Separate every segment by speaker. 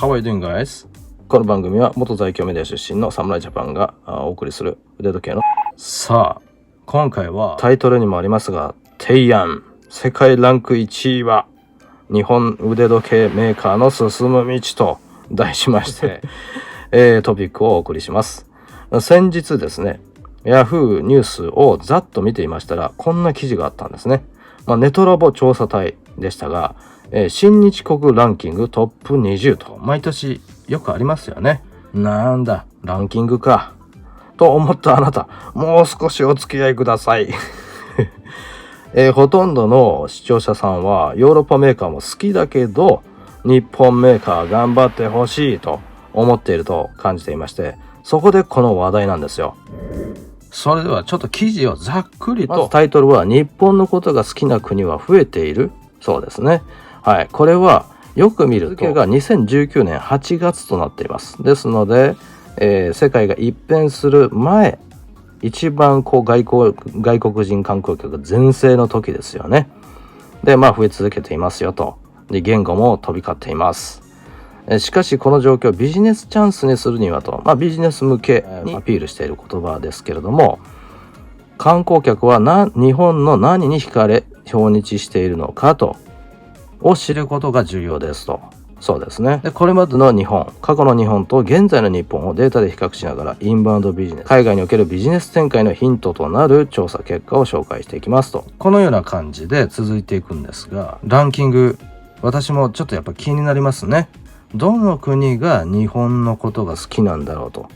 Speaker 1: How are you doing, guys? この番組は元在京メディア出身の侍ジャパンがお送りする腕時計のさあ今回はタイトルにもありますが提案世界ランク1位は日本腕時計メーカーの進む道と題しまして、トピックをお送りします。先日ですねヤフーニュースをざっと見ていましたらこんな記事があったんですね。ネトラボ調査隊でしたが、新日国ランキングトップ20と毎年よくありますよね。なんだランキングかと思ったあなた、もう少しお付き合いください、ほとんどの視聴者さんはヨーロッパメーカーも好きだけど日本メーカー頑張ってほしいと思っていると感じていまして、そこでこの話題なんですよ。それではちょっと記事をざっくりと、まずタイトルは日本のことが好きな国は増えているそうですね。はい、これはよく見ると日付が2019年8月となっています。ですので、世界が一変する前、一番外国人観光客が全盛の時ですよね。で増え続けていますよと。で言語も飛び交っています。しかしこの状況をビジネスチャンスにするにはと、ビジネス向けにアピールしている言葉ですけれども、観光客は日本の何に惹かれ訪日しているのかとを知ることが重要ですと。そうですね。でこれまでの日本、過去の日本と現在の日本をデータで比較しながらインバウンドビジネス、海外におけるビジネス展開のヒントとなる調査結果を紹介していきますと。このような感じで続いていくんですが、ランキング私もちょっとやっぱ気になりますね。どの国が日本のことが好きなんだろうと。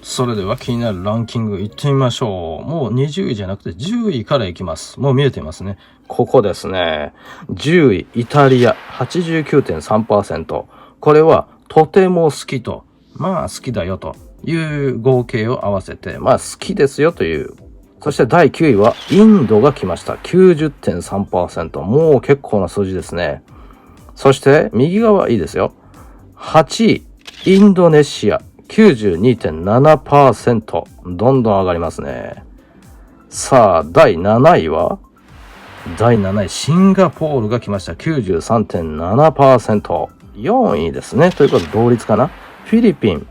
Speaker 1: それでは気になるランキングいってみましょう。もう20位じゃなくて10位からいきます。もう見えていますね。ここですね。10位イタリア 89.3%。これはとても好きと、好きだよという合計を合わせて好きですよという。そして第9位はインドが来ました。90.3%。もう結構な数字ですね。そして右側いいですよ。8位インドネシア 92.7%。 どんどん上がりますね。さあ第7位はシンガポールが来ました。 93.7%。 4位ですね。ということで同率かな。フィリピン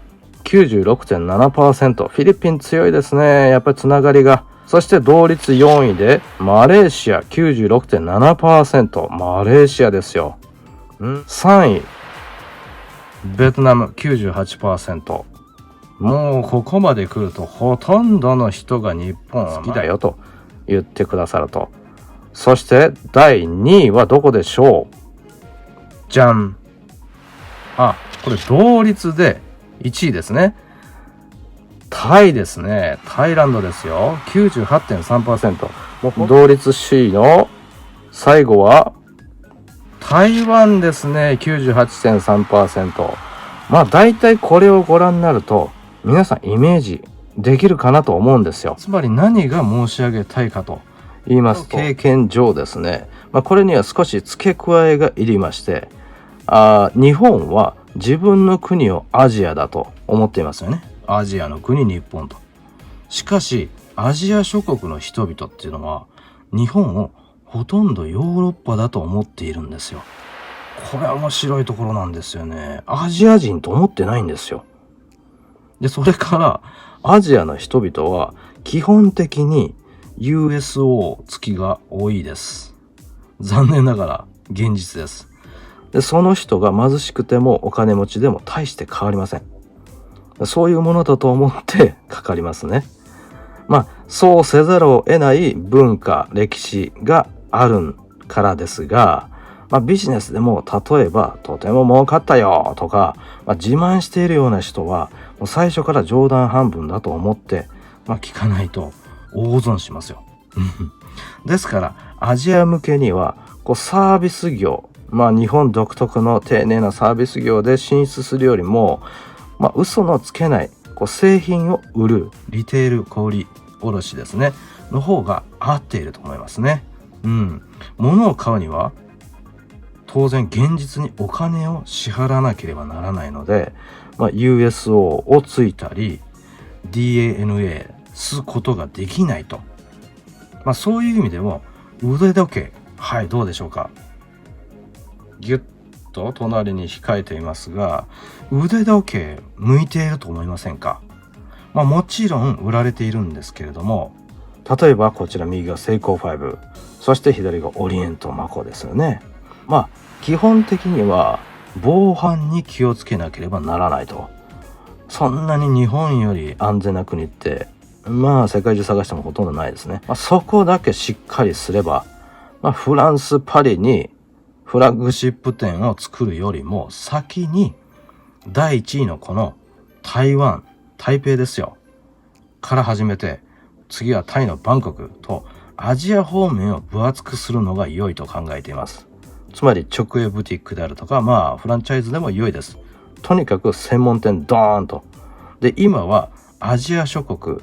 Speaker 1: 96.7%。 フィリピン強いですね。やっぱりつながりが。そして同率4位でマレーシア 96.7%。 マレーシアですよ。3位ベトナム 98%。 もうここまで来るとほとんどの人が日本好きだよと言ってくださると。そして第2位はどこでしょう。じゃん。これ同率で1位ですね。タイですね。タイランドですよ。 98.3%。同率首位の最後は台湾ですね。 98.3%。大体これをご覧になると皆さんイメージできるかなと思うんですよ。つまり何が申し上げたいかと言いますと、経験上ですね、これには少し付け加えがいりまして、日本は自分の国をアジアだと思っていますよね。アジアの国日本と。しかしアジア諸国の人々っていうのは日本をほとんどヨーロッパだと思っているんですよ。これは面白いところなんですよね。アジア人と思ってないんですよ。でそれからアジアの人々は基本的に USO 付きが多いです。残念ながら現実です。でその人が貧しくてもお金持ちでも大して変わりません。そういうものだと思ってかかりますね。そうせざるを得ない文化歴史があるからですが、ビジネスでも例えばとても儲かったよとか、自慢しているような人はもう最初から冗談半分だと思って、聞かないと大損しますよですからアジア向けにはサービス業、日本独特の丁寧なサービス業で進出するよりも、嘘のつけない製品を売るリテール小売卸ですねの方が合っていると思いますね。物を買うには当然現実にお金を支払わなければならないので、USO をついたり DNA すことができないと、そういう意味でも腕時計、どうでしょうか。ギュッと隣に控えていますが、腕時計向いていると思いませんか？もちろん売られているんですけれども、例えばこちら右がセイコー5、そして左がオリエントマコですよね。基本的には防犯に気をつけなければならないと。そんなに日本より安全な国って世界中探してもほとんどないですね。そこだけしっかりすれば、フランスパリにフラッグシップ店を作るよりも先に第1位のこの台湾、台北ですよから始めて、次はタイのバンコクとアジア方面を分厚くするのが良いと考えています。つまり直営ブティックであるとか、フランチャイズでも良いです。とにかく専門店ドーンと。で、今はアジア諸国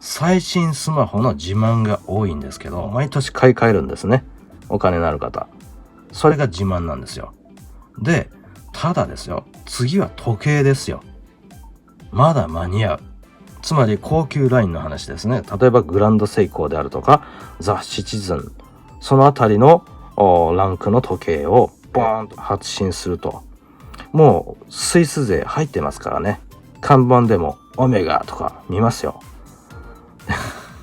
Speaker 1: 最新スマホの自慢が多いんですけど、毎年買い替えるんですね、お金のある方。それが自慢なんですよ。で、ただですよ、次は時計ですよ。まだ間に合う。つまり高級ラインの話ですね。例えばグランドセイコーであるとかザ・シチズン、そのあたりのランクの時計をボーンと発信すると、もうスイス勢入ってますからね。看板でもオメガとか見ますよ。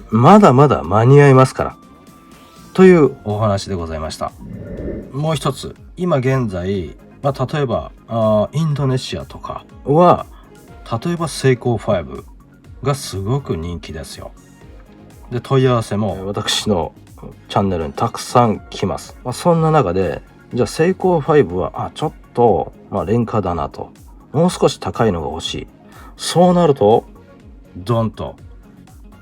Speaker 1: まだまだ間に合いますからというお話でございました。もう一つ、今現在、例えばインドネシアとかは、例えばセイコー5がすごく人気ですよ。で、問い合わせも私のチャンネルにたくさん来ます。そんな中で、じゃあセイコー5はちょっと廉価だなと、もう少し高いのが欲しい。そうなるとドンと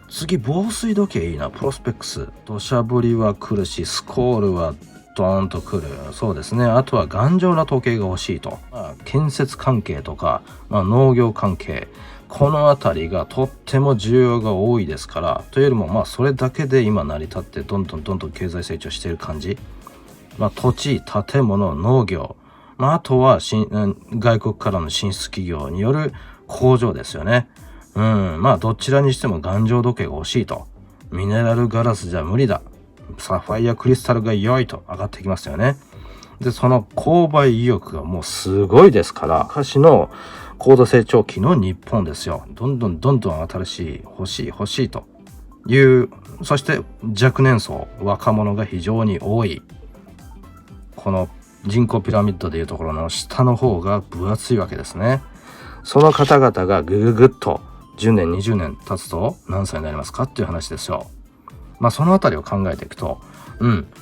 Speaker 1: 次、防水時計いいな。プロスペックス、土砂降りは来るし、スコールはドーンと来る。そうですね。あとは頑丈な時計が欲しいと。建設関係とか、農業関係、このあたりがとっても需要が多いですから、というよりもそれだけで今成り立ってどんどん経済成長している感じ。土地、建物、農業、あとは外国からの進出企業による工場ですよね。どちらにしても頑丈時計が欲しいと。ミネラルガラスじゃ無理だ。サファイアクリスタルが良いと上がってきますよね。で、その購買意欲がもうすごいですから、昔の高度成長期の日本ですよ。どんどん新しい、欲しいという、そして若年層、若者が非常に多い。この人口ピラミッドでいうところの下の方が分厚いわけですね。その方々がぐっと10年20年経つと何歳になりますかっていう話ですよ。そのあたりを考えていくと、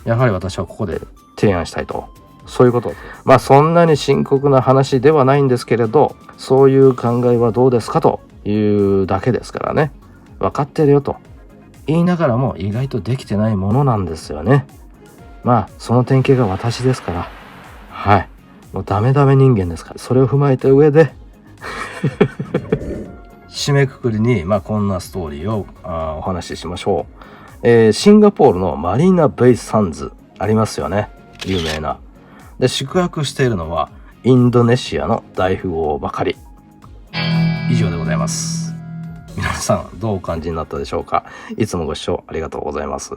Speaker 1: やはり私はここで提案したいと、そういうこと。そんなに深刻な話ではないんですけれど、そういう考えはどうですかというだけですからね。分かってるよと言いながらも意外とできてないものなんですよね。その典型が私ですから、もうダメ人間ですから、それを踏まえた上で締めくくりにこんなストーリーをお話ししましょう。シンガポールのマリーナベイサンズありますよね、有名な。で、宿泊しているのはインドネシアの大富豪ばかり。以上でございます。皆さんどうお感じになったでしょうか。いつもご視聴ありがとうございます。